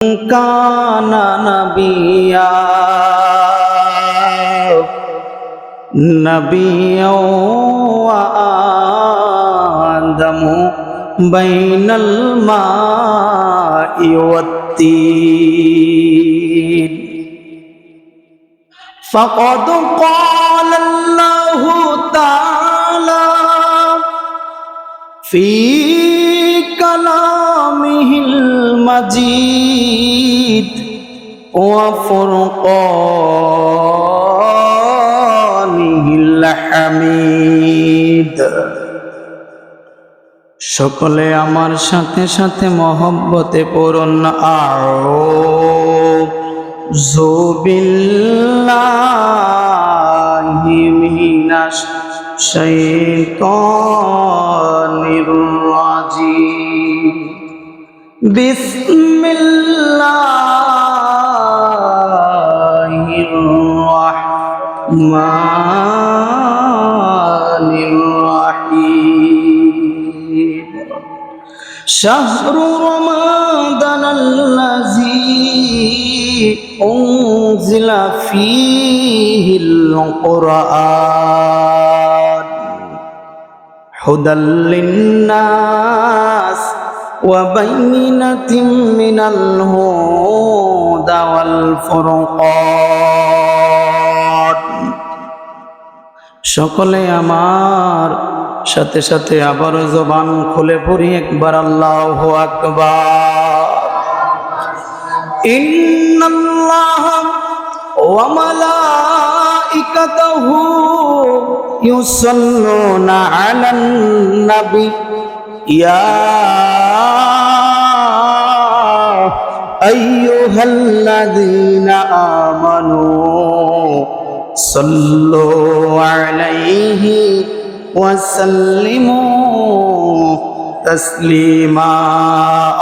কানা নবিয়া নবিয়া ওয়া আদমু বাইনাল মাই ওয়াত-তিন ফাকাদ ক্বালা আল্লাহু তাআলা ফি কালামিহিল মাজিদ ওয়া ফুরকানিহিল হামিদ। সকলে আমার সাথে সাথে মহব্বতে পড়ুন আউযু বিল্লাহি মিনাশ শাইতানির রাজিম। বিসমিল্লাহির রাহমানির রাহিম। শাহরু রমাদানাল্লাযী উনজিলা ফীহিল কুরআন হুদাল লিন্নাস ওয়া বাইয়িনাতিম মিনাল হুদা ওয়াল ফুরকান। সকলে আমার সাথে সাথে আবার জবান খুলে পড়ি একবার আল্লাহু আকবার। ইন্নাল্লাহা ওয়া মালাইকাতাহু ইউসাল্লুনা আলান নবী ইয়া আইয়ুহাল্লাযীনা আমানু সাল্লু আলাইহি ওয়া সাল্লিমু তাসলিমা।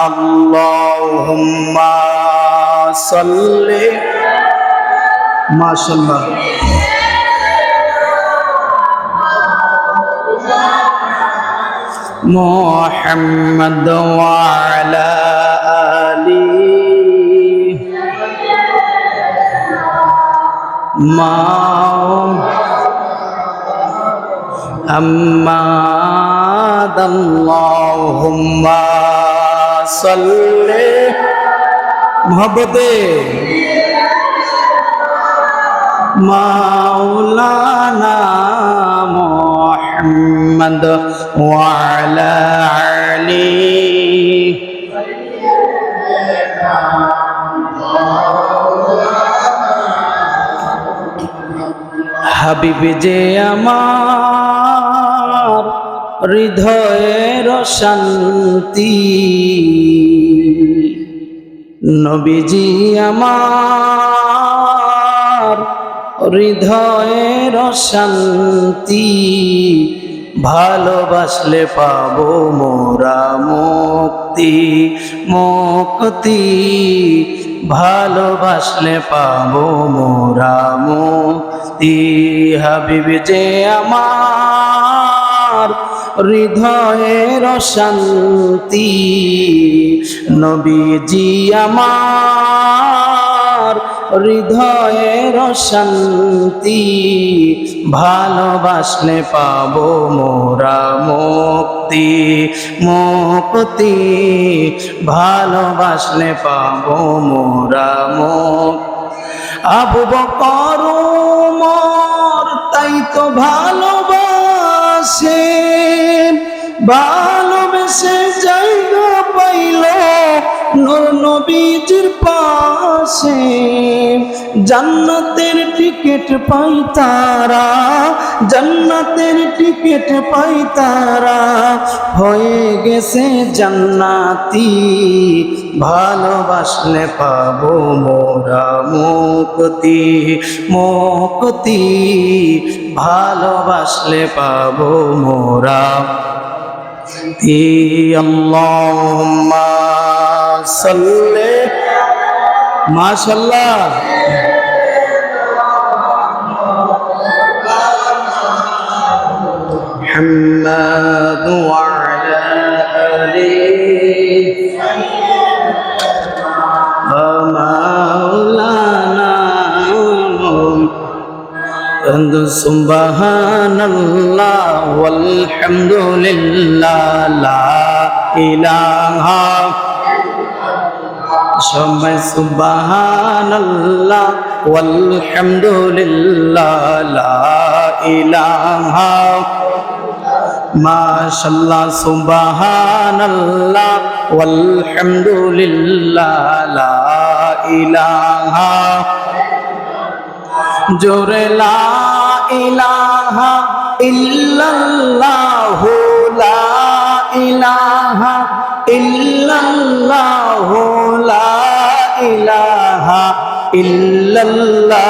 আল্লাহুম্মা সাল্লি মাশাআল্লাহ মুহাম্মদ ওয়া আলা আলিহি মা আম্মাদ। আল্লাহুম্মা সাল্লি মুহাব্বতে মাওলানা মুহাম্মদ ওয়া আলা আলিহি হাবিব যে আমার হৃদয়ের শান্তি, নবীজি আমার হৃদয়ের শান্তি, ভালোবাসলে পাবো মোরা মুক্তি মুক্তি, ভালোবাসলে পাবো মোরা মুক্তি। হাবিব যে আমার হৃদয়ের শান্তি, নবীজি আমার হৃদয়ের শান্তি, ভালোবাসলে পাবো মোরা মুক্তি মুক্তি, ভালোবাসলে পাবো মোরা মুক্তি। আবু বকর ওমর তাই তো ভালোবাসে, ভালোবেসে জায়গা পাইল নূর নবীজির পাশে, জান্নাতের টিকিট পাই তারা, জান্নাতের টিকিট পাই তারা, হয়ে গেছে জান্নাতি, ভালোবাসলে পাবো মোরা মুক্তি মুক্তি, ভালোবাসলে পাবো মোরা। আল্লাহুম্মা সাল্লি মাশাআল্লাহ মুহাম্মাদ ওয়া আলা আলিহি সুবহানাল্লাহ ওয়ালহামদুলিল্লাহ লা ইলাহা সবাই সুবহানাল্লাহ ওয়ালহামদুলিল্লাহ লা ইলাহা মাশাআল্লাহ সুবহানাল্লাহ ওয়ালহামদুলিল্লাহ লা ইলাহা জোরে লা ইলাহা ইল্লাল্লাহ লা ইলাহা ইল্লাল্লাহ লা ইলাহা ইল্লাল্লাহ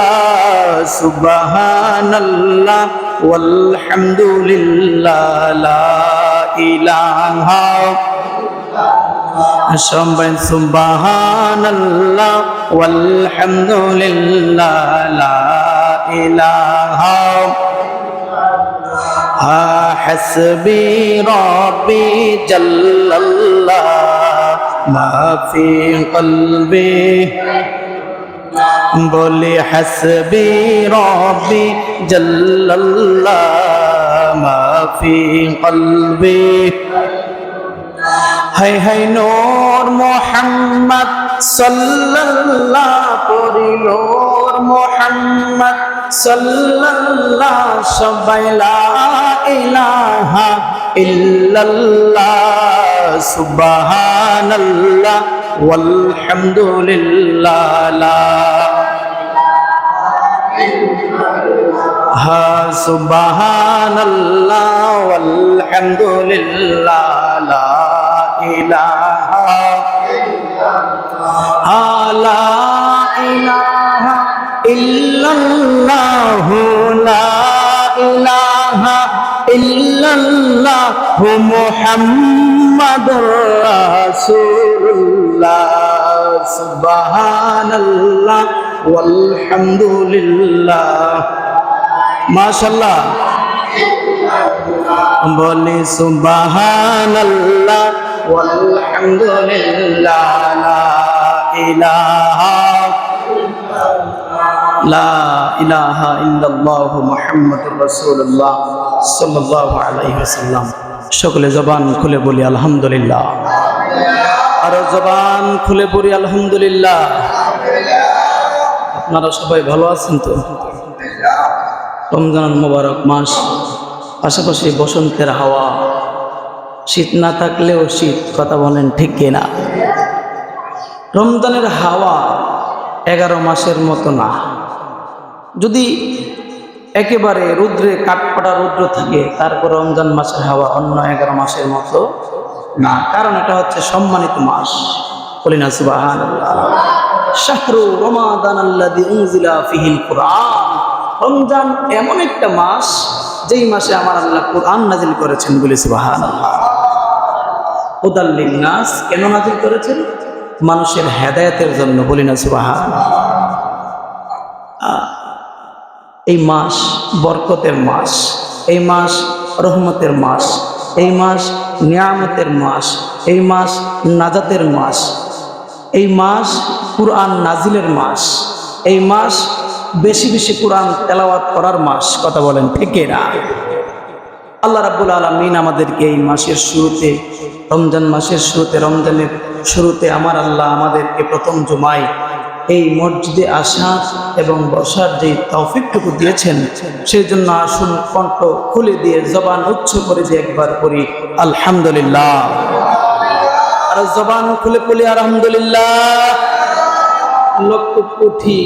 সুবহানাল্লাহ ওয়ালহামদুলিল্লাহ লা ইলাহা সবাই সুবহানাল্লাহ ওয়ালহামদুলিল্লাহ লা ইলাহা হাসবি রব্বি জাল্লাল্লাহ মা ফি কলবি বলি হাসবি রব্বি জাল্লাল্লাহ মা ফি কলবি হাই হাই নূর মুহাম্মদ সাল্লাল্লাহ পড়ি নূর মুহাম্মদ সাল্লাল্লাহ সবাই লা ইলাহা ইল্লাল্লাহ সুবহানাল্লাহ ওয়ালহামদুলিল্লাহ লা সুবহানাল্লাহ ওয়ালহামদুলিল্লাহ লা ইলাহা লা ইলাহা ইল্লাল্লাহ লা ইলাহা ইল্লাল্লাহ মুহাম্মাদুর রাসূলুল্লাহ সুবহানাল্লাহ ওয়ালহামদুলিল্লাহ মাশাআল্লাহ বলি সুবহানাল্লাহ ওয়ালহামদুলিল্লাহ লা ইলাহা ইল্লাল্লাহ মুহাম্মাদুর রাসূলুল্লাহ সাল্লাল্লাহু আলাইহি ওয়াসাল্লাম। সকলে জবান খুলে বলি আলহামদুলিল্লাহ, আর জবান খুলে পড়ি আলহামদুলিল্লাহ। আপনারা সবাই ভালো আছেন তো? রমজান মোবারক মাস, পাশাপাশি বসন্তের হাওয়া, শীত না থাকলেও শীত, কথা বলেন ঠিক কিনা? রমজানের হাওয়া 11 মাসের মতো না। যদি একেবারে রৌদ্রে কাঠফাটা রৌদ্র থাকে, তারপর রমজান মাসের হাওয়া অন্য 11 মাসের মতো না, কারণ এটা হচ্ছে সম্মানিত মাস। বলি না সুবহানাল্লাহ। শাহরু রমাদানাল্লাযী উনজিলা ফীহিল কুরআন। রমজান এমন একটা মাস যেই মাসে আমার আল্লাহ কুরআন নাজিল করেছেন। বলি সুবহানাল্লাহ। হুদাল লিন্নাস, কেন নাজিল করেছেন? মানুষের হেদায়েতের জন্য। বলি না সুবহানাল্লাহ। এই মাস বরকতের মাস, এই মাস রহমতের মাস, এই মাস নিয়ামতের মাস, এই মাস নাজাতের মাস, এই মাস কুরআন নাজিলের মাস, এই মাস বেশি বেশি কুরআন তেলাওয়াত করার মাস। কথা বলেন ঠিক না? আল্লাহ রাব্বুল আলামিন আমাদেরকে এই মাসের শুরুতে, রমজান মাসের শুরুতে, রমজানের শুরুতে আমার আল্লাহ আমাদেরকে প্রথম জুমায় এই মসজিদে আসা এবং বসার যে তৌফিকটুকু দিয়েছেন, সেই জন্য আসুন কণ্ঠ খুলে দিয়ে, জবান উচ্চ করে দিয়ে একবার করি আলহামদুলিল্লাহ। আর জবান খুলে বলি আলহামদুলিল্লাহ। লক্ষ কোটি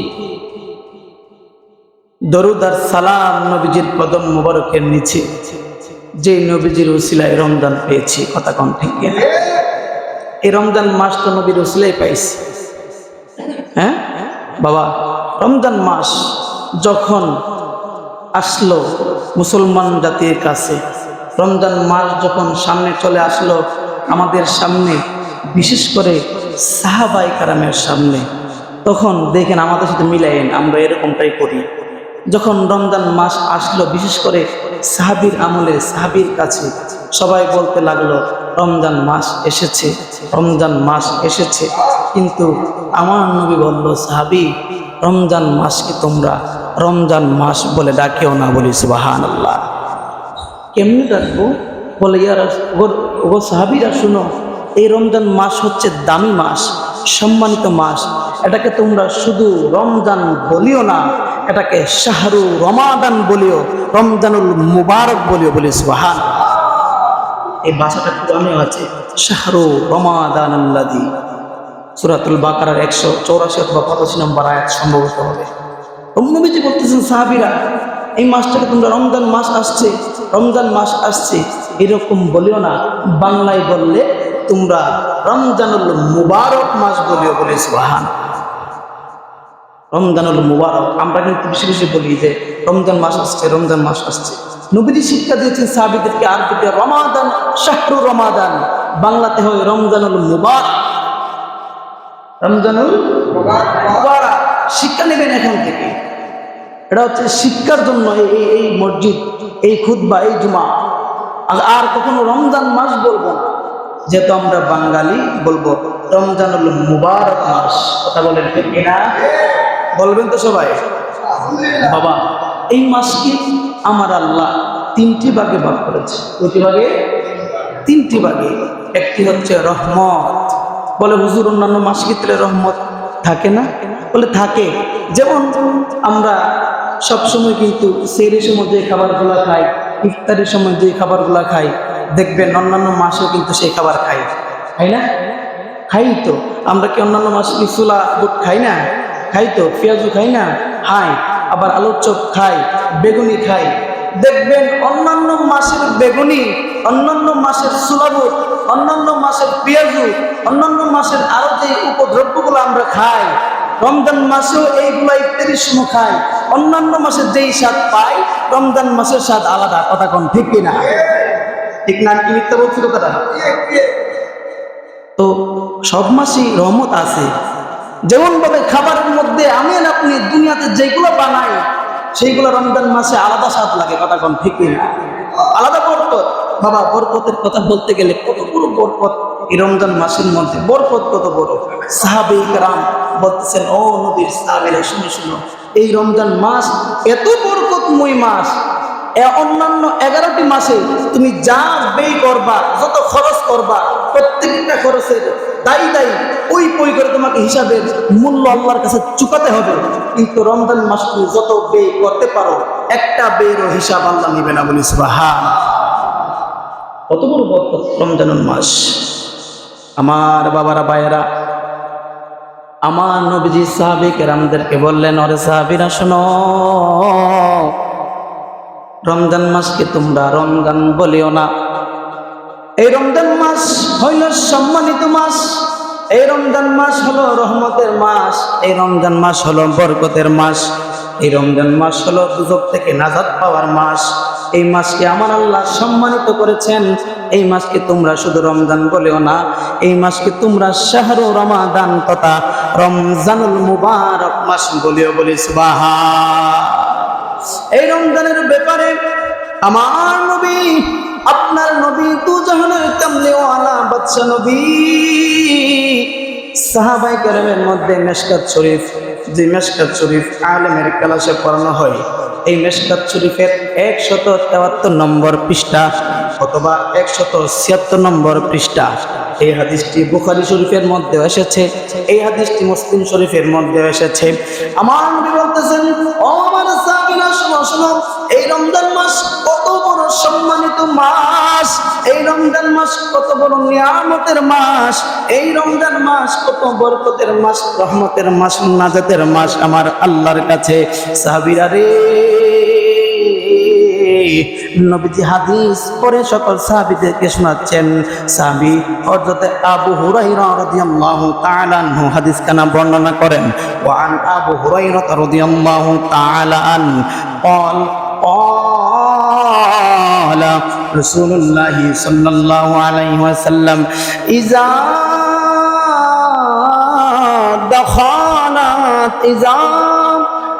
দরুদ আর সালাম নবীজির কদম মোবারকের নিচে, যে নবীজির উসিলায় রমজান পেয়েছি। কথা কোন ঠিক কিনা? এই রমজান মাস তো নবীর উসিলায় পাইছি। হ্যাঁ বাবা, রমজান মাস যখন আসলো মুসলমান জাতির কাছে, রমজান মাস যখন সামনে চলে আসলো আমাদের সামনে, বিশেষ করে সাহাবায়ে কেরামের সামনে, তখন দেখেন আমাদের সাথে মিলাইন, আমরা এরকমটাই করি। যখন রমজান মাস আসলো, বিশেষ করে সাহাবীর আমলে, সাহাবীর কাছে সবাই বলতে লাগলো রমজান মাস এসেছে, রমজান মাস এসেছে। কিন্তু আমার নবী বলল, সাহাবী, রমজান মাসকে তোমরা রমজান মাস বলে ডাকেও না, বলি সুবহানাল্লাহ। কেমনি ডাকবো? বলে ও সাহাবীরা শুনো, এই রমজান মাস হচ্ছে দামি মাস, সম্মানিত মাস। এটাকে তোমরা শুধু রমজান বলিও না, এটাকে শাহরু রমাদান বলিও, রমজানুল মুবারক বলিও, বলি সুবহানাল্লাহ। এই ভাষাটা কোরআনেও আছে, শাহরু রমাদানাল্লাযী, সূরাতুল বাকারার 184 অথবা 85 নম্বর আয়াত সম্ভবত হবে। নবীজি বলতেছেন, সাহাবীরা এই মাসটাকে তোমরা রমজান মাস আসছে, রমজান মাস আসছে এরকম বলিও না, বাংলায় বললে তোমরা রমজানুল মুবারক মাস বলিও, বলে সুবহানাল্লাহ। রমজানুল মুবারক আমরা কিন্তু বেশি বেশি বলি যে রমজান মাস আসছে, রমজান মাস আসছে। নবীজি শিক্ষা দিয়েছেন সাহাবীদেরকে, আরবিতে রমাদান, শাহরু রমাদান, বাংলাতে হয় রমজানুল মুবারক, রমজানুল মুবারক। শিক্ষা নেবেন এখান থেকে, এটা হচ্ছে শিক্ষার জন্য এই মসজিদ, এই খুতবা, এই জুমা। আর কখনো রমজান মাস বলবো না, যেহেতু আমরা বাঙালি, বলবো রমজানুল মুবারক মাস। কথা বলেন ঠিক কিনা? বলবেন তো সবাই? বাবা, এই মাসকে আমার আল্লাহ 3টি ভাগে ভাগ করেছে। কয়টি ভাগে? 3টি ভাগে। একটি হচ্ছে রহমত। বলে হুজুর, অন্যান্য মাসের ক্ষেত্রে রহমত থাকে না? বলে থাকে। যেমন আমরা সবসময় কিন্তু সেহরির সময় যে খাবারগুলো খাই, ইফতারের সময় যে খাবারগুলো খাই, দেখবেন অন্যান্য মাসেও কিন্তু সেই খাবার খাই, খাই না? খাই তো। আমরা কি অন্যান্য মাসে কি ছোলা বুট খাই না? খাই তো। পেঁয়াজু খাই না? খাই। আবার আলুর চপ খাই, বেগুনি খাই। দেখবেন অন্যান্য মাসের বেগুনি, অন্যান্য মাসের ছোলা বুট, অন্যান্য মাসের পেঁয়াজু, অন্যান্য মাসের আরো যে উপদ্রব্যগুলো আমরা খাই, রমজান মাসেও এইগুলা ইফতারির সময় খাই। অন্যান্য মাসের যেই স্বাদ পাই, রমজান মাসের স্বাদ আলাদা। কথা কোন ঠিক কিনা? ঠিক না? কি মিথ্যা বলছি কথাটা? তো সব মাসেই রহমত আছে। যেমন ভাবে খাবারের মধ্যে আমি আর আপনি দুনিয়াতে যেগুলো বানাই, সেইগুলো রমজান মাসে আলাদা স্বাদ লাগে। কথা কোন ঠিক কিনা? আলাদা বরকত। বাবা, বরকতের কথা বলতে গেলে কত বড় বরকত এই রমজান মাসের মধ্যে, বরকত কত বড়। সাহাবায়ে কেরাম বলতেছেন, ও নবীর সাহাবীরা শুনো শুনো, এই রমজান মাস এত বরকতময় মাস, অন্যান্য 11টি মাসে তুমি যা ব্যয় করবা, যত খরচ করবা, প্রত্যেকটা খরচের দায়ী ওই করে তোমাকে হিসাবের মূল্য আল্লাহর কাছে চুকাতে হবে। কিন্তু রমজান মাস তুমি যত ব্যয় করতে পারো, একটা ব্যয়েরও হিসাব আল্লাহ নিবে না, বলি সুবহানাল্লাহ। কত বড় বরকত রমজানুল মাস। আমার বাবারা, ভাইয়েরা, আমার নবীজি সাহাবী কেরামদেরকে বললেন, ওরে সাহাবীরা শোনো, রমজান মাসকে তোমরা রমজান বলিও না। এই রমজান মাস হইল সম্মানিত মাস, এই রমজান মাস হলো রহমতের মাস, এই রমজান মাস হলো বরকতের মাস, এই রমজান মাস হলো দুজক থেকে নাজাত পাওয়ার মাস। এই মাসকে আমার আল্লাহ সম্মানিত করেছেন। এই মাসকে তোমরা শুধু রমজান বলেও না, এই মাসকে তোমরা শাহরু রমাদান তথা রমজানুল মুবারক মাস বলিও, বলি সুবহানাল্লাহ। এই রমজানের ব্যাপারে আমার নবী, আপনার নবী, তু জাহানের কামলিওয়ালা বাদশা নবী, সাহাবায়ে কেরামের মধ্যে মিশকাত শরীফ, যে মিশকাত শরীফ আলেমের ক্লাসে পড়ানো হয়, এই মিশকাত শরীফের 173 নম্বর পৃষ্ঠা অথবা 176 নম্বর পৃষ্ঠা, এই হাদিসটি বুখারী শরীফের মধ্যে এসেছে, এই হাদিসটি মুসলিম শরীফের মধ্যে এসেছে। আমার নবী বলতেছেন, ও আমার সাহাবীরা শোনো শোনো, এই রমজান মাস কত বড় সম্মানিত মাস, এই রমজান মাস কত বড় নিয়ামতের মাস, এই রমজান মাস কত বরকতের মাস, রহমতের মাস, নাজাতের মাস আমার আল্লাহর কাছে। সাহাবীরা রে, নবীজি হাদিস পরে সকল সাহাবীদেরকে শোনাচ্ছেন। সাহাবী হযরত আবু হুরায়রা রাদিয়াল্লাহু তাআলা আনহু হাদিস কানা বর্ণনা করেন। ওয়া আন আবু হুরায়রা রাদিয়াল্লাহু তাআলা আন قال قال رسول الله صلى الله عليه وسلم إذا دخلت إذا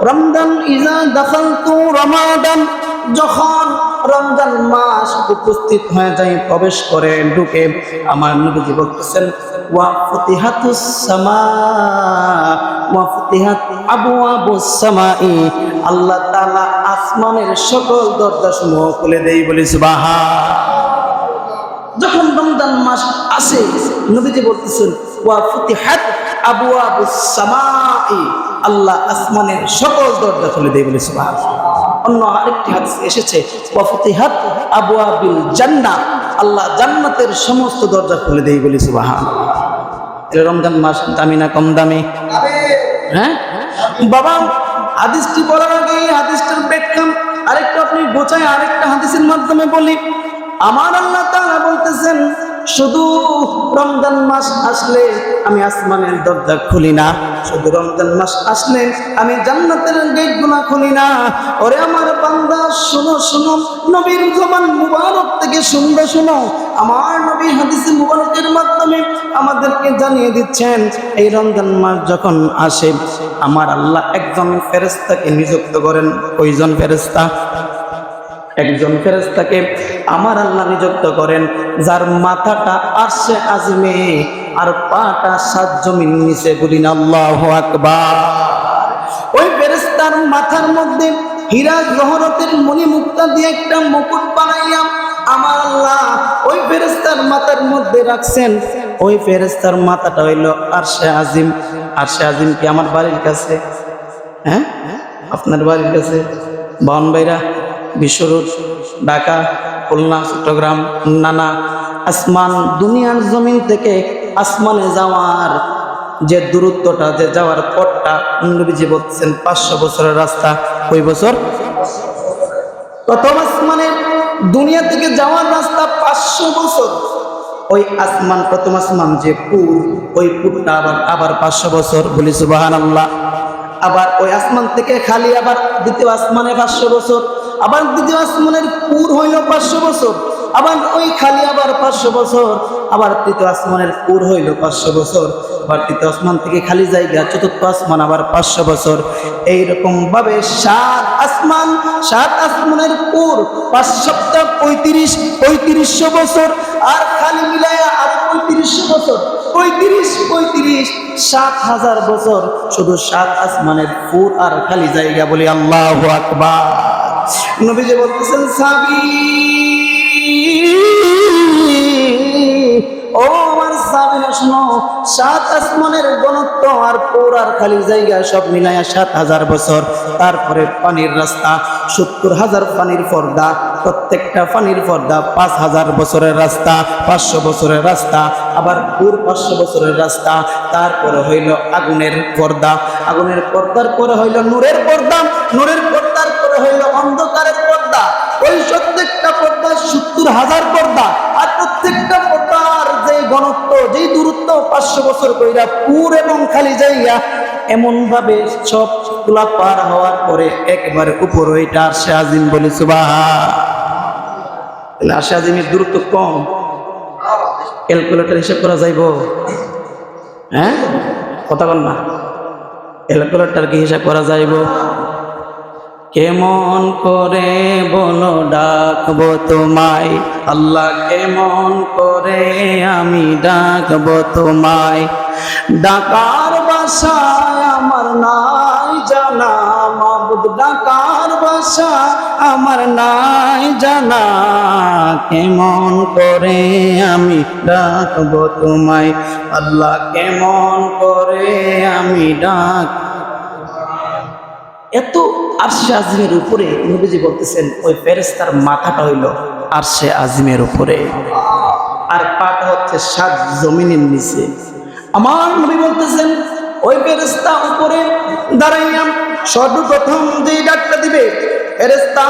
رمضان إذا دخلت رمضان, যখন রমজান মাস উপস্থিত হয়ে যায়, প্রবেশ করে, ঢুকে, আমার নবীজি বলতেছেন, ওয়া ফুতিহাতুস সামা ওয়া ফুতিহাত আবওয়াবুস সামাই, আল্লাহ তাআলা আসমানের সকল দরজাসমূহ খুলে দেই, বলি সুবহান। যখন রমজান মাস আসে নবীজি বলতেছেন ওয়া ফুতিহাত আবওয়াবুস সামাই, আল্লাহ আসমানের সকল দরজা খুলে দেই, বলি সুবহান। অন্য আরেকটি হাদিস এসেছে ওয়া ফুতিহাত আবওয়াবিল জান্নাহ, আল্লাহ জান্নাতের সমস্ত দরজা খুলে দেই, বলি সুবহান। রমজান মাস দামি না কম দামি? হ্যাঁ বাবা, হাদিসটি বলার আগে হাদিসটার ব্যাখ্যা আরেকটা আপনি বোঝায় আরেকটা হাদিসের মাধ্যমে বলি। আমার আল্লাহ তাআলা বলতেছেন শুধু রমজান মাস আসলে আমি আসমানের দরজা খুলি না, শুধু রমজান মাস আসলে আমি জান্নাতের গেটগুলো খুলি না। ওরে আমার বান্দা, শোনো শোনো, নবীর জবান মুবারক থেকে শুনবে, শোনো। আমার নবী হাদিসে মুবারকের মাধ্যমে আমাদেরকে জানিয়ে দিচ্ছেন এই রমজান মাস যখন আসে আমার আল্লাহ একজন ফেরেশতাকে নিযুক্ত করেন। কয়জন ফেরেশতা? একজন ফেরেশতাকে আমার আল্লাহ নিযুক্ত করেন, যার মাথাটা আরশে আযমে আর পাটা সাত জমিন নিচে। বলিন আল্লাহু আকবার। ওই ফেরেশতার মাথার মধ্যে হীরা জহরতের মণিমুক্তা দিয়ে একটা মুকুট বানাইয়া আমার আল্লাহ ওই ফেরেশতার মাথার মধ্যে রাখছেন। ওই ফেরেশতার মাথাটা হইল আরশে আযম। আরশে আযম কি আমার বাড়ির কাছে? হ্যাঁ, আপনার বাড়ির কাছে? বাউনবাইরা, বিশ্বরোড, ঢাকা, খুলনা, চট্টগ্রাম, নানা আসমান, দুনিয়ার জমিন থেকে আসমানে যাওয়ার যে দূরত্বটা, যে যাওয়ার পথটা নবীজি বলছেন 500 বছরের রাস্তা। কই বছর? প্রথম আসমানে দুনিয়া থেকে যাওয়ার রাস্তা 500 বছর। ওই আসমান, প্রথম আসমান যে পুর, ওই পুরটা আবার 500 বছর। বলি সুবহানাল্লাহ। আবার ওই আসমান থেকে খালি আবার দ্বিতীয় আসমানে 500 বছর, আবার দ্বিতীয় আসমানের পুর হইল 500 বছর, আবার ওই খালি আবার 500 বছর, আবার তৃতীয় আসমানের পুর হইল 500 বছর, আবার তৃতীয় আসমান থেকে খালি জায়গা চতুর্থ আসমান আবার 500 বছর। এইরকম ভাবে 7 আসমান, 7 আসমানের পুর 5 সপ্তাহ 3500 বছর, আর খালি মিলায়া আর 3500 বছর, 35 7,000 বছর শুধু 7 আসমানের পুর আর খালি জায়গা। বলি আল্লাহু আকবার। নবীজি বলতেছেন সাবি, ও আমার সাবিরা শোনো, 7 আসমানের ঘনত্ব আর পুর আর খালি জায়গা সব মিলায়া 7,000 বছর। তারপরে পানির রাস্তা 70,000 পানির পর্দা, প্রত্যেকটা পানির পর্দা 5,000 বছরের রাস্তা, 500 বছরের রাস্তা, আবার পুর 500 বছরের রাস্তা। তারপরে হইল আগুনের পর্দা, আগুনের পর্দার পরে হইল নূরের পর্দা, নূরের পর্দার পরে হইল অন্ধকারের পর্দা। ওই প্রত্যেকটা পর্দা 70,000 পর্দা, আর প্রত্যেকটা পর্দার যে ঘনত্ব, যে দূরত্ব 500 বছর কইরা পুর এবং খালি জায়গা। এমন ভাবে সবগুলা পার হওয়ার পরে একবারে উপর ওইটা আরশে আযম। বলি সুবহান। আরশে আযমের দূরত্ব কম, ক্যালকুলেটর হিসাব করা যাইব? হ্যাঁ, কথা বল না, ক্যালকুলেটর কি হিসাব করা যাইব? কেমন করে বলো ডাকবো তোমায় আল্লাহ, কেমন করে আমি ডাকবো তোমায়। ডাকার ভাষায় আমার নাই জানা মাবুদ, ডাকার ভাষা আমার নাই জানা। কেমন করে আমি ডাকবো তোমায় আল্লাহ, কেমন করে আমি ডাক। এত আরশে আযমের উপরে নবীজি বলতেছেন ওই ফেরেশতার মাথাটা হইল আরশে আযমের উপরে, আর পাটা হচ্ছে 7 জমিনের নিচে। আমার নবী বলতেছেন ওই ফেরেশতা উপরে দাঁড়াইয়া সর্বপ্রথম যে ডাকটা দিবে, ফেরেশতা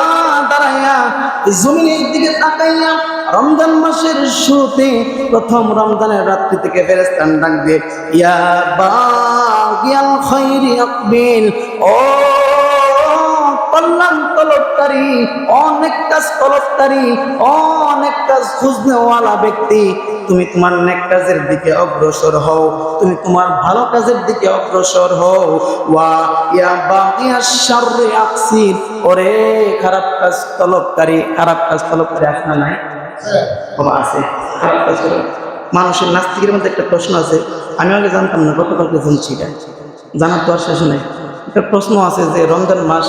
দাঁড়াইয়া জমিনের দিকে তাকাইয়া রমজান মাসের শুরুতে প্রথম রমজানের রাত্রি থেকে ফেরেশতা ডাক দিয়ে ইয়া বাগিয়াল খাইরি আকবিল, ও কল্যাণ তলবকারী, অনেক কাজ তলবকারী, অনেক কাজ খুঁজনেওয়ালা ব্যক্তি, তুমি তোমার নেক কাজের দিকে অগ্রসর হও, তুমি তোমার ভালো কাজের দিকে অগ্রসর হও। ওয়া ইয়া বাগিয়াশ শাররি আকসির, ওরে খারাপ কাজ তলবকারী, খারাপ কাজ তলবকারী আছে না নাই? বাবা আছে, খারাপ কাজ করে। মানুষের নাস্তিকের মধ্যে একটা প্রশ্ন আছে, আমি আগে জানতাম না, গতকালকে শুনছি। জানার তো আর শেষ নেই। একটা প্রশ্ন আছে যে রমজান মাস,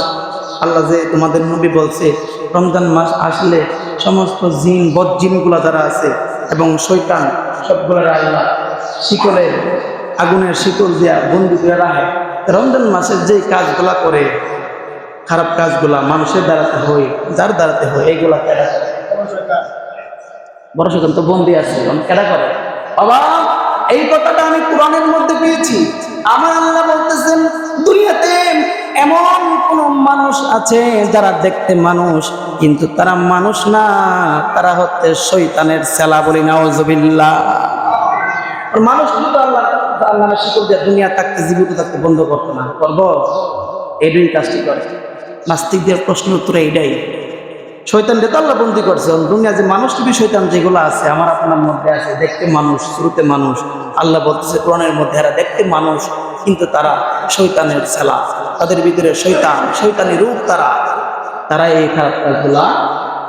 আল্লাহ যে তোমাদের নবী বলছে রমজান মাস আসলে সমস্ত জিন বদজিনগুলা যারা আছে এবং শয়তান সবগুলার আল্লাহ শিকলের আগুনের শিকল দিয়া বন্দি করে রাখে। রমজান মাসের যে কাজগুলা করে, খারাপ কাজগুলা মানুষের দ্বারাতে হয়, যার দ্বারাতে হয়, এইগুলা কেডা করে? বড় শয়তান তো বন্দি আছে, কেডা করে? বাবা, এই কথাটা আমি কোরআনের মধ্যে পেয়েছি। আমার আল্লাহ বলতেছেন দুনিয়াতে এমন কোন মানুষ আছে যারা দেখতে মানুষ কিন্তু তারা মানুষ না, তারা হচ্ছে শয়তানের ছেলা। বলি নাউজুবিল্লাহ। মানুষ কিন্তু আল্লাহ শিকল দিয়ে দুনিয়া থাকতে জীবিত থাকতে বন্ধ করতো না, করবো? এটাই কাজটি করে। নাস্তিকদের প্রশ্নের উত্তর এইটাই, শয়তানকে তো আল্লাহ বন্দি করছে। দুনিয়া যে মানুষ টিভি শয়তান যেগুলো আছে আমার আপনার মধ্যে আছে, দেখতে মানুষ, শুরুতে মানুষ। আল্লাহ বলতেছে কোরআনের মধ্যে এরা দেখতে মানুষ কিন্তু তারা শয়তানের ছেলা, তাদের ভিতরে শয়তান, শয়তানি রূপ তারা এই খারাপ কাজগুলা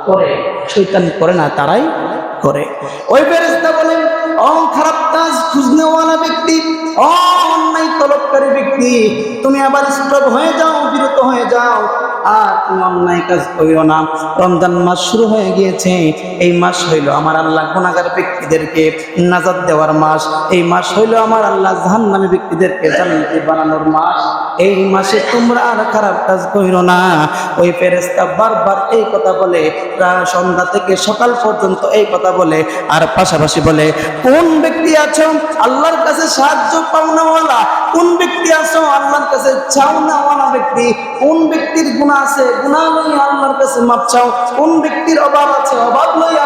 করে। শয়তান করে না, তারাই করে। ওই ফেরেশতা বলেন, ও খারাপ কাজ খুঁজনেওয়ালা ব্যক্তি, ও অন্যায় তলবকারী ব্যক্তি, তুমি আবার স্টপ হয়ে যাও, বিরত হয়ে যাও, আর তুমি অন্যায় কাজ করিও না। রমজান মাস শুরু হয়ে গিয়েছে। এই মাস হইল আমার আল্লাহ গুনাহগার ব্যক্তিদেরকে নাজাত দেওয়ার মাস। এই মাস হইল আমার আল্লাহ জাহান্নামী ব্যক্তিদেরকে জান্নাতি বানানোর মাস। এই মাসে তোমরা আর খারাপ কাজ করিও না। ওই ফেরেশতা বারবার এই কথা বলে, প্রায় সন্ধ্যা থেকে সকাল পর্যন্ত এই কথা বলে। আর পাশাপাশি বলে, কোন ব্যক্তি আছো আল্লাহর কাছে সাহায্য পাওনাওয়ালা, কোন ব্যক্তি আছো আল্লাহর কাছে চাওনাওয়ালা ব্যক্তি, কোন ব্যক্তির গুনাহ আছে গুনাহ লইয়া আল্লাহর কাছে মাপ চাও, কোন ব্যক্তির অভাব আছে অভাব লইয়া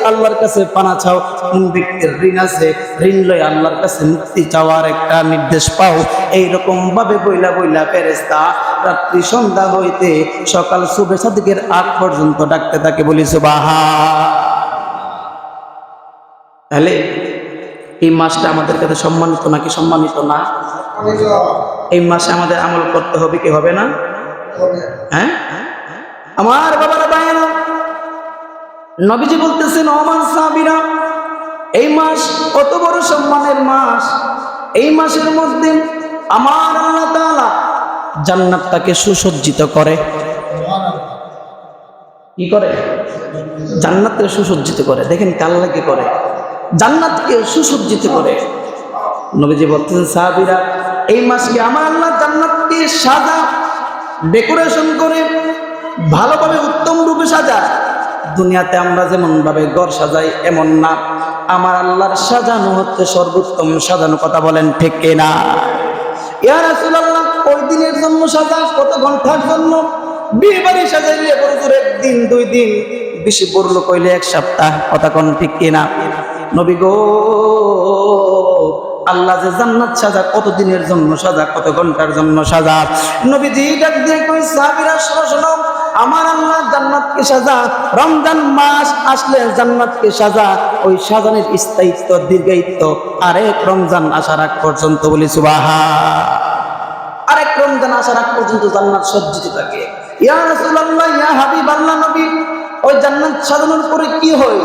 আল্লাহর কাছে পানা চাও, কোন ব্যক্তির ঋণ আছে ঋণ লইয়া আল্লাহর কাছে মুক্তি চাওয়ার একটা নির্দেশ পাও। এইরকম ভাবে বইলা বইলা ফেরেশতা রাত্রি সন্ধ্যা হইতে সকাল সুবহে সাদিকের আগ পর্যন্ত ডাকতে থাকে। বলি সুবহান। তাহলে এই মাসটা আমাদের কাছে সম্মানিত নাকি সম্মানিত না? এই মাসে আমাদের আমল করতে হবে কি হবে না? হ্যাঁ আমার বাবারা ভাইয়েরা, নবীজি বলতেছেন, ওমান সাহাবীরা, এই মাস কত বড় সম্মানের মাস। এই মাসের মধ্যে আমার আল্লাহ তাআলা জান্নাতটাকে সুসজ্জিত করে। কি করে? জান্নাতকে সুসজ্জিত করে। দেখেন আল্লাহ কি করে, জান্নাতকে সুসজ্জিত করে। নবীজি বলতেছেন, সাহাবীরা, এই মাসকে আমার আল্লাহ জান্নাতকে সাজা ডেকোরেশন করে ভালোভাবে উত্তম রূপে সাজায়। দুনিয়াতে আমরা যেমন ভাবে ঘর সাজাই এমন না, আমার আল্লাহর সাজানো হচ্ছে সর্বোত্তম সাজানো। কথা বলেন ঠিক কিনা? ইয়া রাসূলুল্লাহ, ওই দিনের জন্য সাজা কত ঘন্টার জন্য? বিয়ে বাড়ি সাজাইলে হুজুর একদিন দুই দিন, বেশি পড়লো কইলে এক সপ্তাহ। কথা কোন ঠিক কিনা? নবী গো, আল্লাহ যে জান্নাত সাজা কত দিনের জন্য সাজা, কত ঘন্টার জন্য সাজা। নবীজি ডাক দিয়ে কই, সাহাবীরা শোনো, আমার আল্লাহ জান্নাতকে সাজা রমজান মাস আসলে জান্নাতকে সাজা, ওই সাজানের স্থায়িত্ব দীর্ঘায়িত্ব আরেক রমজান আসার আগ পর্যন্ত। বলি সুবহান। আরেক রমজান আসার আগ পর্যন্ত জান্নাত সজ্জিত থাকে। ইয়া রাসূলুল্লাহ, ইয়া হাবিবাল্লাহ, নবী, ওই জান্নাত সাজানোর পরে কি হয়?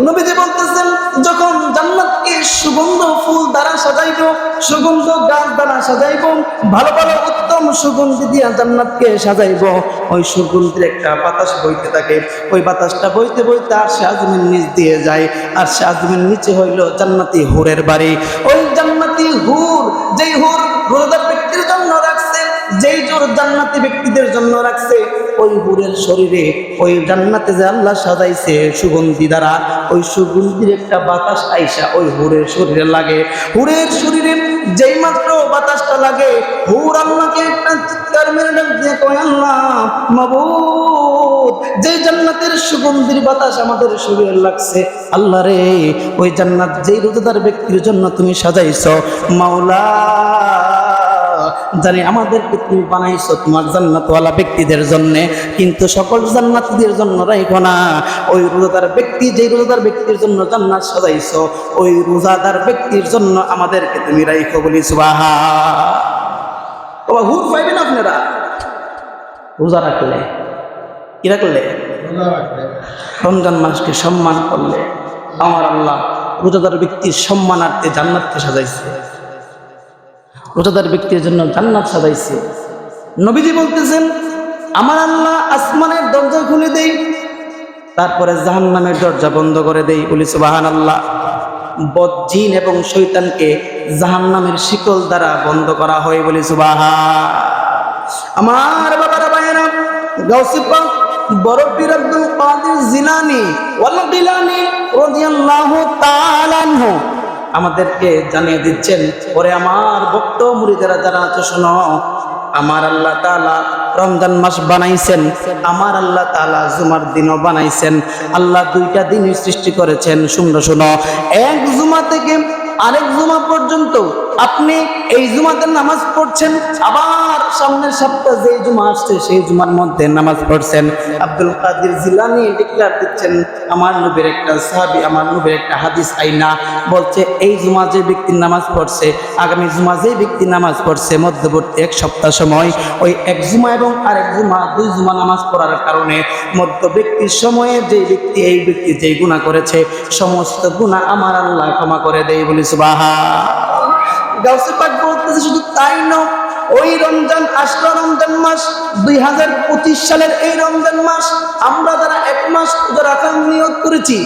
নবীজি বলতেছেন, যখন জান্নাতকে সুগন্ধ ফুল দ্বারা সাজাইব, সুগন্ধ গাছ দ্বারা সাজাইব, ভালো ভালো উত্তম সুগন্ধি দিয়া জান্নাতকে সাজাইব, ওই সুগন্ধির একটা বাতাস বইতে থাকে। ওই বাতাসটা বইতে বইতে আর সে আজমের নিচ দিয়ে যায়। আর সে আজমের নিচে হইল জান্নাতি হুরের বাড়ি। ওই জান্নাতি হুর, যেই হুর রোজাদার ব্যক্তির জন্য রাখছে, যেই জোর জান্নাতি ব্যক্তিদের জন্য রাখছে, ওই হুরের শরীরে ওই জান্নাতে যে আল্লাহ সাজাইছে সুগন্ধি দ্বারা, ওই সুগন্ধির একটা বাতাস আইসা ওই হুরের শরীরে লাগে। হুরের শরীরে যেই মাত্র বাতাসটা লাগে, হুর আল্লাহকে একটা চিৎকার মেরে ডাক দিয়ে কয়, আল্লাহ মাবুদ, যে জান্নাতের সুগন্ধির বাতাস আমাদের শরীরে লাগছে, আল্লাহ রে, ওই জান্নাত যেই রোজাদার ব্যক্তির জন্য তুমি সাজাইছো, মাওলা জানি আমাদেরকে তুমি বানাইছো তোমার জান্নাতওয়ালা ব্যক্তিদের জন্য, কিন্তু সকল জান্নাতীদের জন্য রাখো না। ওই রোজাদার ব্যক্তি, যে রোজাদার ব্যক্তির জন্য জান্নাত সাজাইছো, ওই রোজাদার ব্যক্তির জন্য আমাদেরকে তুমি রাখো। বলি সুবহান। বাবা, হুর পাইবেন আপনারা রোজা রাখলে। কি রাখলে? রমজান মাসকে সম্মান করলে আমার আল্লাহ রোজাদার ব্যক্তির সম্মানার্থে জান্নাতকে সাজাইছে। রোজাদার ব্যক্তির জন্য জান্নাত সাজাইছে। নবীজি বলতেছেন, আমার আল্লাহ আসমানের দরজা খুলে দেই, তারপরে জাহান্নামের দরজা বন্ধ করে দেই। বলি সুবহানাল্লাহ। বজ্জিন এবং শয়তানকে জাহান্নামের শিকল দ্বারা বন্ধ করা হয়। বলি সুবহান। আমার বাবারা ভাইয়েরা, গাউসে পাক বড় পীর আব্দুল কাদের জিলানী ওয়াল গিলানী রাদিয়াল্লাহু তাআলা আনহু আমাদেরকে জানিয়ে দিচ্ছেন, পরে আমার ভক্ত মুরিদেরা যারা আছে শোনো, আমার আল্লাহ তাআলা রমজান মাস বানাইছেন, আমার আল্লাহ তাআলা জুমার দিনও বানাইছেন। আল্লাহ দুইটা দিনই সৃষ্টি করেছেন। শুনো শোনো, এক জুমা থেকে আরেক জুমা পর্যন্ত আপনি এই জুমাতে নামাজ পড়ছেন, আবার সামনের সপ্তাহে যে জুমা আসছে সেই জুমার মধ্যে নামাজ পড়ছেন। আব্দুল কাদের জিলানী ডিক্লার দিচ্ছেন, আমার নবীর একটা সাহাবী, আমার নবীর একটা হাদিস আইনা বলছে, এই জুমা যে ব্যক্তি নামাজ পড়ছে, আগামী জুমা যে ব্যক্তি নামাজ পড়ছে, মধ্যবর্তী এক সপ্তাহ সময় ওই এক জুমা এবং আরেক জুমা দুই জুমা নামাজ পড়ার কারণে মধ্য ব্যক্তির সময়ে যে ব্যক্তি এই ব্যক্তি যেই গুনাহ করেছে সমস্ত গুনাহ আমার আল্লাহ ক্ষমা করে দেয়। বলি সুবহান। গাউসে পাক বলতেছে, শুধু তাই নয়, ওই রমজান আসলো, রমজান মাস 2025 সালের এই রমজান মাস আমরা যারা এক মাস রোজা রাখার নিয়ত করেছি,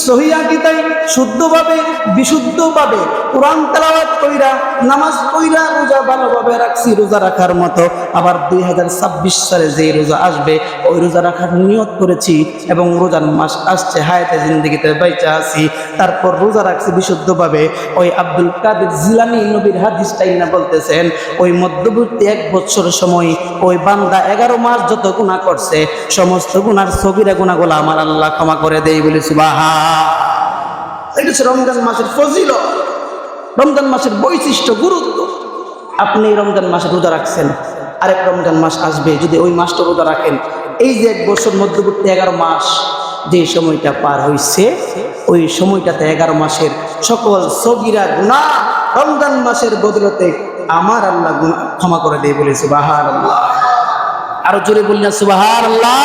সহিহ আকীদায় শুদ্ধভাবে বিশুদ্ধভাবে কোরআন তেলাওয়াত কইরা নামাজ পড়া রোজা ভালোভাবে রাখছি রোজা রাখার মতো, আবার 2026 সালে যে রোজা আসবে ওই রোজা রাখার নিয়ত করেছি এবং রোজার মাস আসছে, হায়াতে জিন্দেগিতে বাইচা আছি, তারপর রোজা রাখছি বিশুদ্ধভাবে। ওই আব্দুল কাদের জিলানী নবীর হাদিসটাই না বলতেছেন, ওই মধ্যবর্তী এক বছর সময় ওই বান্দা 11 মাস যত গুনাহ করছে সমস্ত গুনার সগীরা গুনাহগুলো আমার আল্লাহ ক্ষমা করে দেয়। বলি সুবহান। এটা হচ্ছে রমজান মাসের ফজিলত, রমজান মাসের বৈশিষ্ট্য, গুরুত্ব। আপনি রমজান মাসে রোজা রাখছেন, আরেক রমজান মাস আসবে, যদি ওই মাসটা রোজা রাখেন, এই যে এক বছর মধ্যবর্তী 11 মাস যে সময়টা পার হইছে, ওই সময়টাতে 11 মাসের সকল সগীরা গুনাহ রমজান মাসের বদলতে আমার আল্লাহ ক্ষমা করে দেয়। বলে সুবহানাল্লাহ। আরো জোরে বললেন সুবহানাল্লাহ।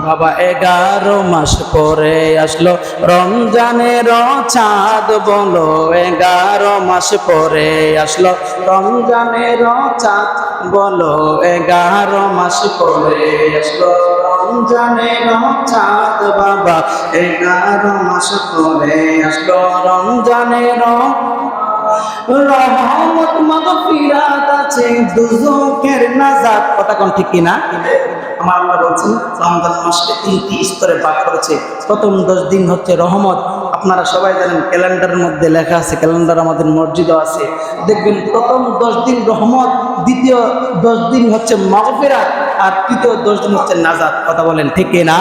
বাবা 11 মাস পরে আসলো রমজানের চাঁদ, বলো 11 মাস পরে আসলো রমজানের চাঁদ, বলো 11 মাস পরে আসলো রমজানের চাঁদ, বাবা 11 মাস পরে আসলো রমজানের রহমত মাগফিরাত আছে, দুজকের নাজাত। কথা কোন ঠিক কিনা? আমার আল্লাহ বলছেন রমজান মাসকে 3টি স্তরে ভাগ করেছে। প্রথম 10 দিন হচ্ছে রহমত। আপনারা সবাই জানেন, ক্যালেন্ডারের মধ্যে লেখা আছে, ক্যালেন্ডার আমাদের মসজিদও আছে, দেখবেন প্রথম 10 দিন রহমত, দ্বিতীয় 10 দিন হচ্ছে মাগফিরাত, আর তৃতীয় 10 দিন হচ্ছে নাজাত। কথা বলেন ঠিক কিনা?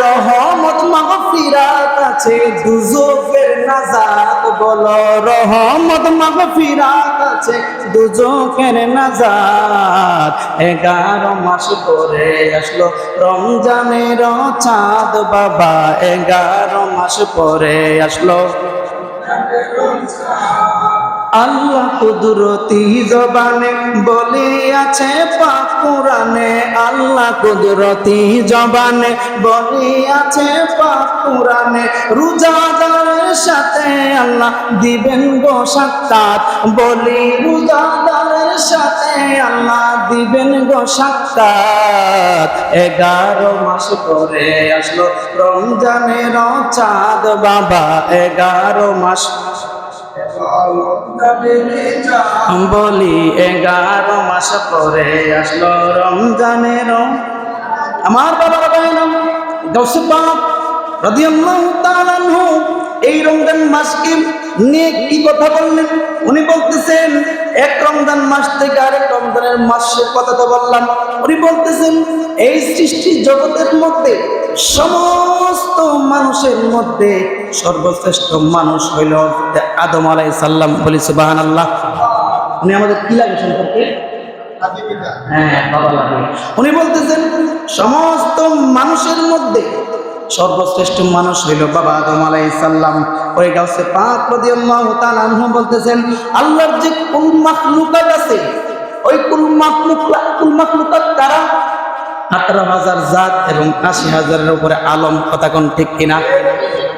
রহমত মাগফিরাত আছে, দুজকের নাজাত, বলো রহমত মাগফিরাত আছে, দুজকের নাজাত। 11 মাস পরে আসলো রমজানের চাঁদ, বাবা 11 মাস পরে আসলো। আল্লাহ কুদরতি জবানে বলে আছে পাক কুরআনে, আল্লাহ কুদরতি জবানে বলে আছে পাক কুরআনে, রোজাদারের সাথে আল্লাহ দিবেন গো সাক্ষাৎ, বলি রোজাদারের সাথে আল্লাহ দিবেন গো সাক্ষাৎ। 11 মাস পরে আসলো রমজানের চাঁদ, বাবা 11 মাস বলি 11 মাস পরে আসলো রমজানের। আমার বাবার বায়না গাউসে পাক রাদিয়াল্লাহু তাআলা আনহু এই রমজান মাসকে নিয়ে কি কথা বললেন? উনি বলতেছেন, এক রমজান মাস থেকে আরেক রমজানের মাসের কথা তো বললাম, উনি বলতেছেন এই সৃষ্টি জগতের মধ্যে সমস্ত মানুষের মধ্যে সর্বশ্রেষ্ঠ মানুষ হইল আদম আলাইহিস সালাম। বলি সুবহানাল্লাহ। উনি আমাদের কি লাগে সম্পর্কে? হ্যাঁ, বাবা লাগে। উনি বলতেছেন সমস্ত মানুষের মধ্যে সর্বশ্রেষ্ঠ মানুষ হইল বাবা আদম আলাইহিস সালাম। ওই গাউসে পাক রাদিয়াল্লাহু তাআলা আনহু বলতেছেন, আল্লাহর যে কুল মাখলুকাত আছে, ওই কুল মাখলুকাত তারা 18,000 জাত এবং 80,000-এর উপরে আলম। কথা কোন ঠিক কিনা?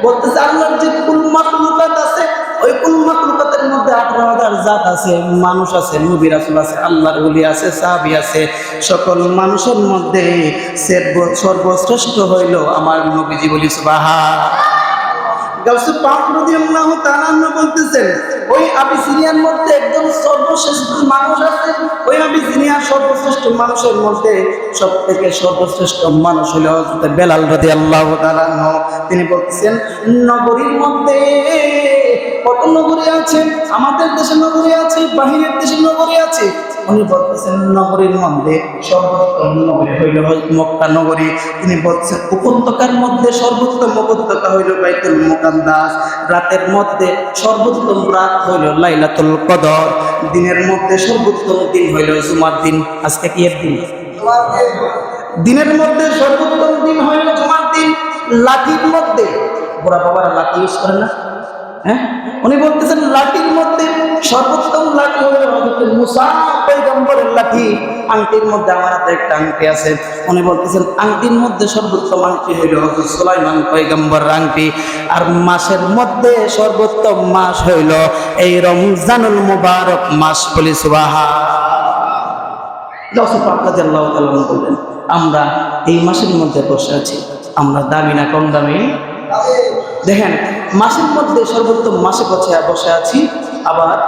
বলতেছে আল্লাহর যে কুল মাখলুকাত আছে, ওই কুল মাখলুকাতের মধ্যে 18,000 জাত আছে, মানুষ আছে, নবী রাসূল আছে, আল্লাহর ওলি আছে, সাহাবী আছে। সকল মানুষের মধ্যে সর্বশ্রেষ্ঠ হইল আমার নবীজি, বলি সুবহানাল্লাহ। গাউসে পাক রাদিয়াল্লাহু তাআলা আনহু বলতেছেন, ওই আবিসিনিয়ার মধ্যে একজন সর্বশ্রেষ্ঠ মানুষ আছে। ওই আবিসিনিয়ার সর্বশ্রেষ্ঠ মানুষের মধ্যে সবথেকে সর্বশ্রেষ্ঠ মানুষ হলো হযরত বেলাল রাদিয়াল্লাহু তাআলা আনহু। তিনি বলতেছেন, নগরীর মধ্যে কত নগরী আছে, আমাদের দেশে নগরী আছে, বাহিরের দেশে নগরী আছে। উনি বলতেছেন নগরীর মধ্যে সর্বোত্তম নগরী হইল মক্কা নগরী। তিনি বলছেন উপত্যকার মধ্যে সর্বোত্তম উপত্যকা হইল বাইতুল মুকাদ্দাস। রাতের মধ্যে সর্বোত্তম রাত হইল লাইলাতুল কদর। দিনের মধ্যে সর্বোত্তম দিন হইল জুমার দিন। আজকে কি এর দিন? দিনের মধ্যে সর্বোত্তম দিন হইল জুমার দিন। লাঠির মধ্যে, বুড়া বাবারা লাঠি ইউজ করে না? হ্যাঁ, উনি বলতেছেন লাঠির মধ্যে সর্বোত্তম লাঠি হলো হযরত মুসা পয়গম্বরের লাঠি। আংটির মধ্যে আমার হাতে একটা আংটি আছে, উনি বলতেছেন আংটির মধ্যে সর্বোত্তম আংটি হইল হযরত সুলাইমান পয়গম্বরের আংটি। আর মাসের মধ্যে সর্বোত্তম মাস হইল এই রমজানুল মুবারক মাস, বলি সুবহানাল্লাহ। আমরা এই মাসের মধ্যে বসে আছি, আমরা দামি না কম দামি? দেখেন, মাসের মধ্যে সর্বোত্তম মাসে বসে আছি, আবার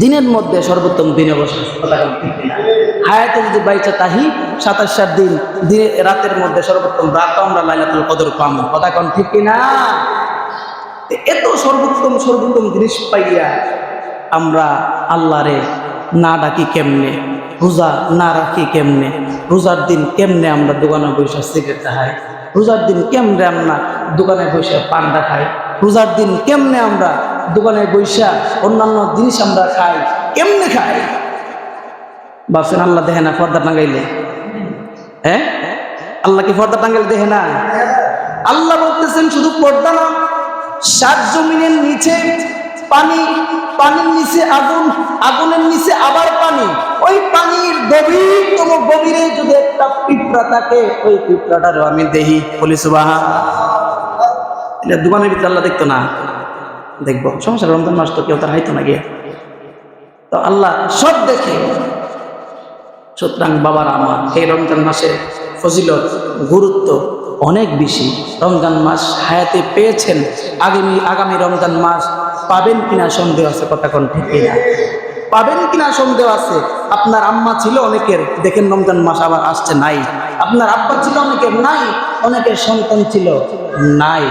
দিনের মধ্যে সর্বোত্তম দিনে বসে আছি। হায়াতে যদি বাইচা তাহি 27 দিন, রাতের মধ্যে সর্বোত্তম রাত আমরা লাইলাতুল কদর পাবো। কথা কোন ঠিক কিনা? এত সর্বোত্তম সর্বোত্তম জিনিস পাইয়া আমরা আল্লাহরে না ডাকি কেমনে, রোজা না রাখি কেমনে, রোজার দিন কেমনে আমরা দোকানে বসে সিগারেট খাই, রোজার দিন কেমনে আমরা দোকানে বসে পান্ডা খাই, রোজার দিন কেমনে আমরা দোকানে বসে অন্যান্য জিনিস আমরা খাই, কেমনে খাই? ভাবছেন আল্লাহ দেখে না পর্দা টাঙ্গাইলে? হ্যাঁ, আল্লাহ কি পর্দা টাঙ্গাইলে দেখে না? আল্লাহ বলতেছেন শুধু পর্দা না, 7 জমিনের নিচে পানি, পানির নিচে আগুন, আগুনের নিচে আবার পানি। ওই পানির গভীরতম গভীরে যদি একটা পিঁপড়া থাকে, ওই পিঁপড়াটারও আমি দেখি, বলি সুবহানাল্লাহ। দোকানের ভিতরে আল্লাহ দেখতো না? দেখবো, সমস্যা। রমজান মাস তো কেউ তার হাইতো না গিয়ে, তো আল্লাহ সব দেখে। সুতরাং বাবার আমার, এই রমজান মাসের ফজিলত গুরুত্ব অনেক বেশি। রমজান মাস হায়াতে পেয়েছেন, আগামী রমজান মাস পাবেন কিনা সন্দেহ আছে। কথা কোন ঠিক কিনা? পাবেন কিনা সন্দেহ আছে। আপনার আম্মা ছিল অনেকের, দেখেন রমজান মাস আবার আসছে, নাই। আপনার আব্বা ছিল অনেকের, নাই। অনেকের সন্তান ছিল, নাই।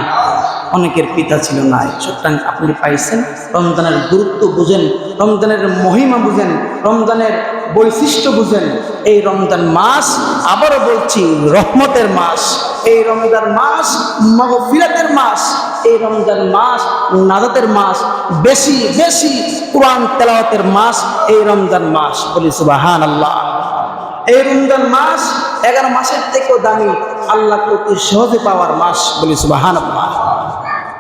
অনেকের পিতা ছিল, নাই। সুতরাং আপনি পাইছেন। রমজানের গুরুত্ব বুঝেন, রমজানের মহিমা বুঝেন, রমজানের বৈশিষ্ট্য বুঝেন। এই রমজান মাস, আবারও বলছি, রহমতের মাস। এই রমজান মাস মাগফিরাতের মাস। এই রমজান মাস নাজাতের মাস। বেশি বেশি কুরআন তেলাওয়াতের মাস এই রমজান মাস, বলি সুবহানাল্লাহ। এই রমজান মাস 11 মাসের থেকেও দামি, আল্লাহকে অতি সহজে পাওয়ার মাস, বলি সুবহানাল্লাহ।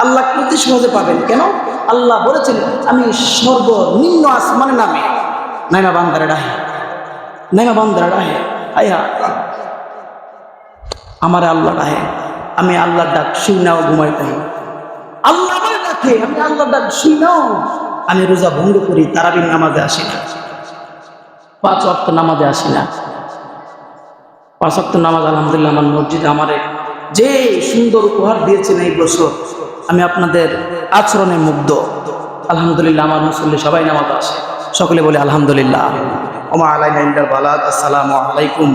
আল্লাহকে অতি সহজে পাবেন। কেন? আল্লাহ বলেছেন, আমি সর্বনিম্ন আসমানে নামে নাইমা বান্দারে ডাহে, নাইমা বান্দারে ডাহে। আইহা আমার আল্লাহ ডাহে, আমি আল্লাহর ডাক শুই নাও, ঘুমাই তাই। আল্লাহ আমার ডাকে, আমি আল্লাহর ডাক শুই নাও। আমি রোজা ভঙ্গ করি, তারাবির নামাজে আসি না, 5 ওয়াক্ত নামাজে আসি না। 5 ওয়াক্ত নামাজ আলহামদুলিল্লাহ আমার মসজিদে আমারে যে সুন্দর উপহার দিয়েছেন এই বছর, আমি আপনাদের আচরণে মুগ্ধ। আলহামদুলিল্লাহ, আমার মুসল্লি সবাই নামাজ আসে। সকলে বলে আলহামদুলিল্লাহ। ওমা আলাইনা ইল্লাল বালাগ। আসসালামু আলাইকুম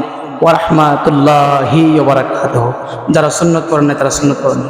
ওয়া রাহমাতুল্লাহি ওয়া বারাকাতুহু। যারা সুন্নাত করেন না তারা সুন্নাত করেন।